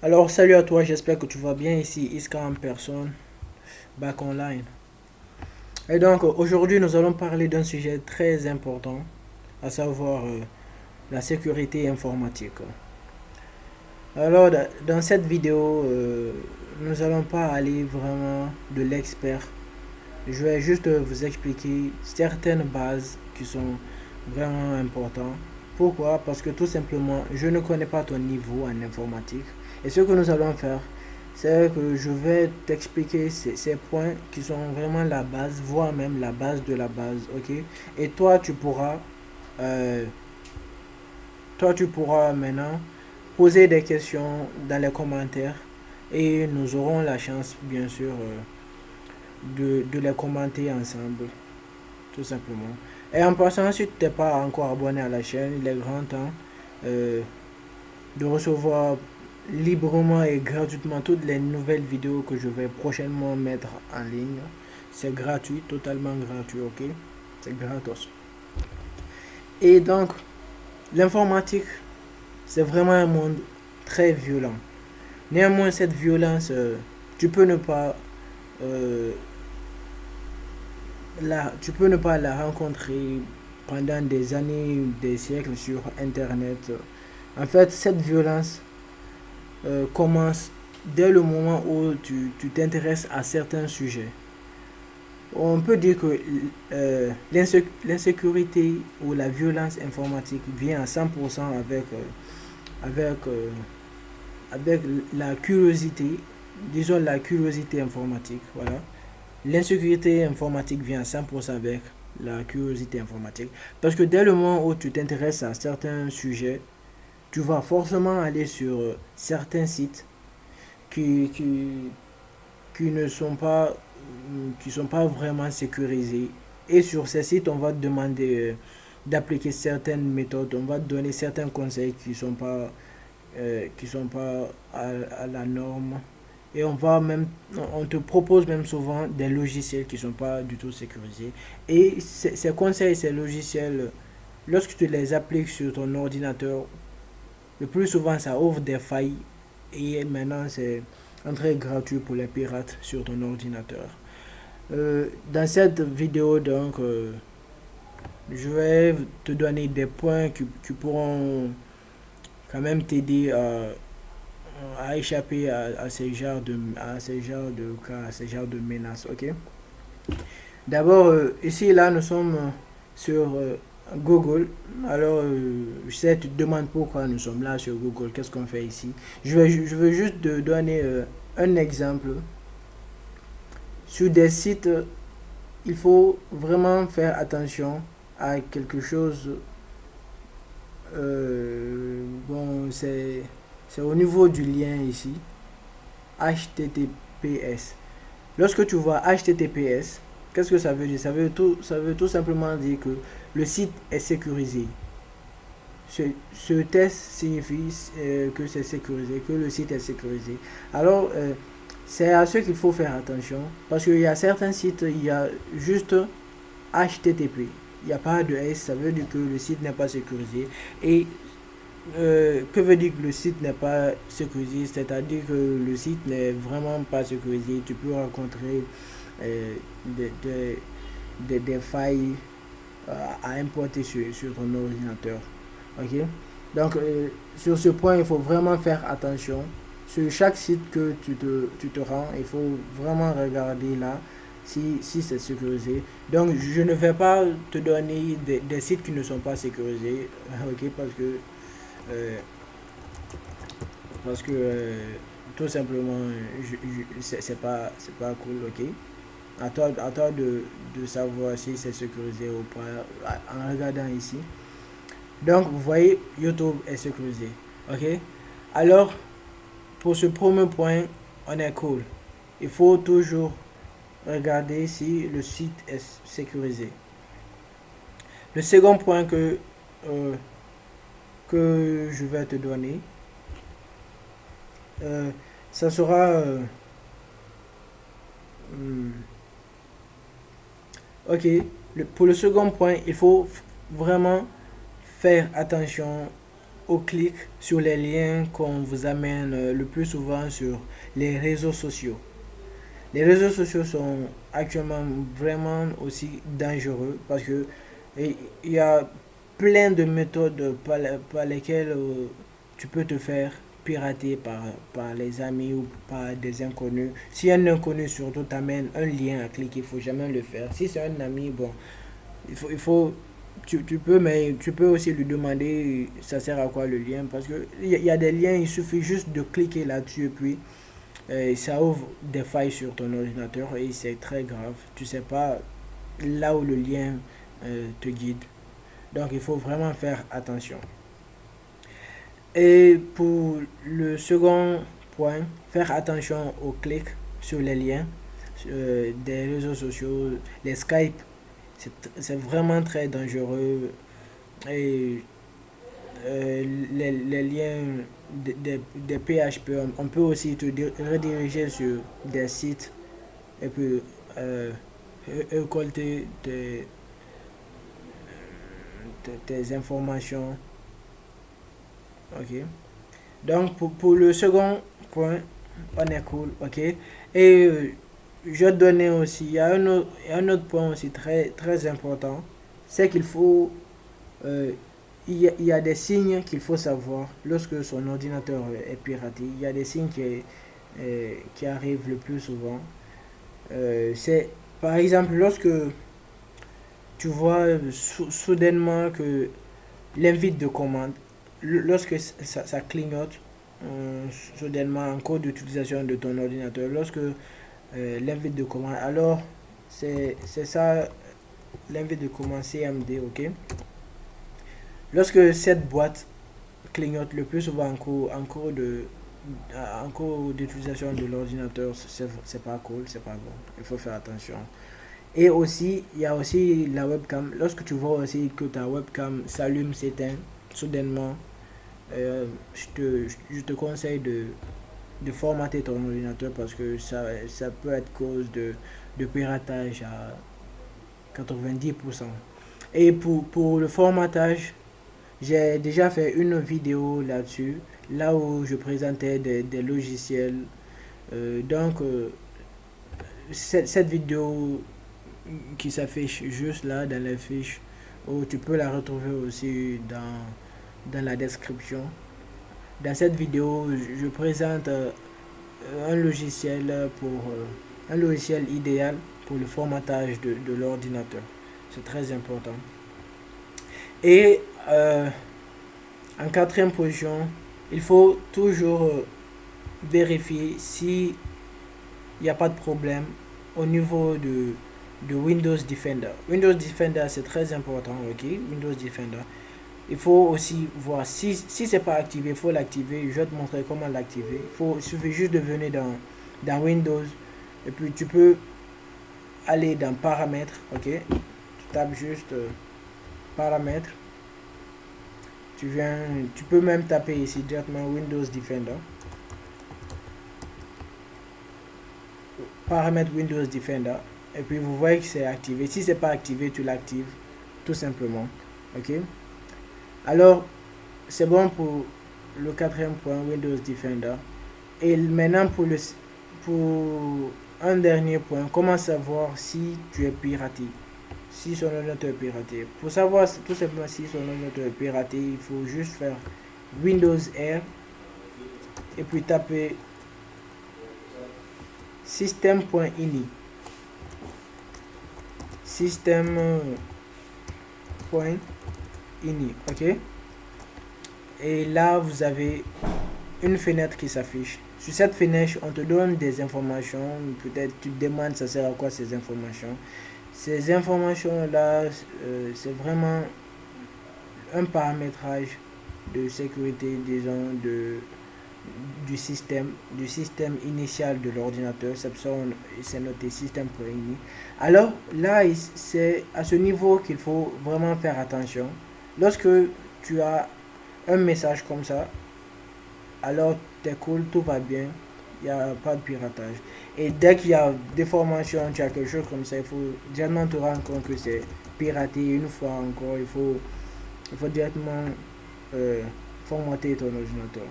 Alors salut à toi, j'espère que tu vas bien ici, Iska en personne, back online. Et donc aujourd'hui nous allons parler d'un sujet très important, à savoir la sécurité informatique. Alors dans cette vidéo, nous allons pas aller vraiment de l'expert. Je vais juste vous expliquer certaines bases qui sont vraiment importantes. Pourquoi? Parce que tout simplement, je ne connais pas ton niveau en informatique. Et ce que nous allons faire, c'est que je vais t'expliquer ces points qui sont vraiment la base, voire même la base de la base, ok? Et euh, toi tu pourras maintenant poser des questions dans les commentaires et nous aurons la chance, bien sûr, de les commenter ensemble, tout simplement. Et en passant, si tu n'es pas encore abonné à la chaîne, il est grand temps euh, de recevoir librement et gratuitement toutes les nouvelles vidéos que je vais prochainement mettre en ligne. C'est gratuit, totalement gratuit, ok? C'est gratos. Et donc, l'informatique, c'est vraiment un monde très violent. Néanmoins, cette violence, tu peux ne pas euh, tu peux ne pas la rencontrer pendant des années, des siècles sur Internet. En fait, cette violence commence dès le moment où tu t'intéresses à certains sujets. On peut dire que l'insécurité ou la violence informatique vient à 100% avec, euh, avec la curiosité, disons la curiosité informatique. Voilà. L'insécurité informatique vient à 100% avec la curiosité informatique. Parce que dès le moment où tu t'intéresses à certains sujets, tu vas forcément aller sur certains sites qui, qui, qui ne sont pas, qui sont pas vraiment sécurisés. Et sur ces sites, on va te demander d'appliquer certaines méthodes, on va te donner certains conseils qui sont pas à la norme. Et on te propose même souvent des logiciels qui ne sont pas du tout sécurisés. Et ces conseils, ces logiciels, lorsque tu les appliques sur ton ordinateur, le plus souvent ça ouvre des failles. Et maintenant c'est entrée gratuit pour les pirates sur ton ordinateur. Dans cette vidéo, donc, je vais te donner des points qui pourront quand même t'aider à échapper à ces genres de cas, à ces genres de menaces, ok? D'abord, ici, là, nous sommes sur Google. Alors, je sais, tu te demandes pourquoi nous sommes là sur Google, qu'est-ce qu'on fait ici. Je veux juste te donner un exemple. Sur des sites, il faut vraiment faire attention à quelque chose. Bon, c'est au niveau du lien ici. HTTPS. Lorsque tu vois HTTPS, qu'est-ce que ça veut dire? Ça veut tout simplement dire que le site est sécurisé. Ce test signifie que c'est sécurisé, que le site est sécurisé. Alors, c'est à ce qu'il faut faire attention parce qu'il y a certains sites, il y a juste HTTP. Il n'y a pas de S, ça veut dire que le site n'est pas sécurisé. Et que veut dire que le site n'est pas sécurisé? C'est-à-dire que le site n'est vraiment pas sécurisé. Tu peux rencontrer euh, des, des, des failles à importer sur ton ordinateur. Ok? Donc, sur ce point, il faut vraiment faire attention. Sur chaque site que tu te rends, il faut vraiment regarder là si c'est sécurisé. Donc, je ne vais pas te donner des sites qui ne sont pas sécurisés, ok? Euh, parce que tout simplement, c'est pas cool, ok? À toi de savoir si c'est sécurisé ou pas en regardant ici. Donc, vous voyez, YouTube est sécurisé. Ok? Alors, pour ce premier point, on est cool. Il faut toujours regarder si le site est sécurisé. Le second point euh, que je vais te donner, euh, ça sera... Hmm, ok, pour le second point, il faut vraiment faire attention au clic sur les liens qu'on vous amène le plus souvent sur les réseaux sociaux. Les réseaux sociaux sont actuellement vraiment aussi dangereux parce que il y a plein de méthodes par lesquelles tu peux te faire pirater par les amis ou par des inconnus. Si un inconnu surtout t'amène un lien à cliquer, il faut jamais le faire. Si c'est un ami, bon, tu peux, mais tu peux aussi lui demander ça sert à quoi le lien parce que il y a des liens, il suffit juste de cliquer là-dessus et puis ça ouvre des failles sur ton ordinateur et c'est très grave. Tu sais pas là où le lien te guide. Donc il faut vraiment faire attention. Et pour le second point, faire attention aux clics sur les liens des réseaux sociaux, les Skype, c'est vraiment très dangereux. Et les liens des PHP, on peut aussi te rediriger sur des sites et puis récolter tes informations. Ok. Donc pour le second point, on est cool. Ok. Et je vais te donner aussi, un autre point aussi très important, c'est qu'il faut euh, il y a des signes qu'il faut savoir lorsque son ordinateur est piraté. Il y a des signes qui arrivent le plus souvent. C'est par exemple lorsque tu vois soudainement que l'invite de commande, lorsque ça clignote soudainement en cours d'utilisation de ton ordinateur, lorsque l'invite de commande, alors c'est ça l'invite de commande CMD, ok? Lorsque cette boîte clignote le plus souvent en cours d'utilisation de l'ordinateur, c'est pas cool, c'est pas bon. Il faut faire attention. Et aussi, il y a aussi la webcam. Lorsque tu vois aussi que ta webcam s'allume, s'éteint soudainement, je te conseille de formater ton ordinateur parce que ça peut être cause de piratage à 90%. Et pour le formatage, j'ai déjà fait une vidéo là-dessus, là où je présentais des logiciels. Cette vidéo qui s'affiche juste là dans les fiches, ou tu peux la retrouver aussi dans la description. Dans cette vidéo, je présente un logiciel un logiciel idéal pour le formatage de l'ordinateur. C'est très important. Et en quatrième position, il faut toujours vérifier si il n'y a pas de problème au niveau de Windows Defender. Windows Defender, c'est très important, ok? Windows Defender. Il faut aussi voir si c'est pas activé, il faut l'activer. Je vais te montrer comment l'activer. Il suffit juste de venir dans Windows et puis tu peux aller dans paramètres, ok? Tu tapes juste paramètres. Tu peux même taper ici directement Windows Defender. Paramètres Windows Defender. Et puis vous voyez que c'est activé. Si c'est pas activé, tu l'actives tout simplement. Ok. Alors c'est bon pour le quatrième point Windows Defender. Et maintenant pour un dernier point, comment savoir si tu es piraté, si son ordinateur est piraté. Pour savoir tout simplement si son ordinateur est piraté, il faut juste faire Windows R et puis taper system.ini. System.ini, ok. Et là vous avez une fenêtre qui s'affiche. Sur cette fenêtre, on te donne des informations. Peut-être tu te demandes ça sert à quoi ces informations. Ces informations-là, c'est vraiment un paramétrage de sécurité, disons, du système initial de l'ordinateur. C'est noté système.ini. Alors là, c'est à ce niveau qu'il faut vraiment faire attention. Lorsque tu as un message comme ça, alors t'es cool, tout va bien, il n'y a pas de piratage. Et dès qu'il y a des formations, tu as quelque chose comme ça, il faut directement te rendre compte que c'est piraté. Une fois encore, il faut directement formater ton ordinateur.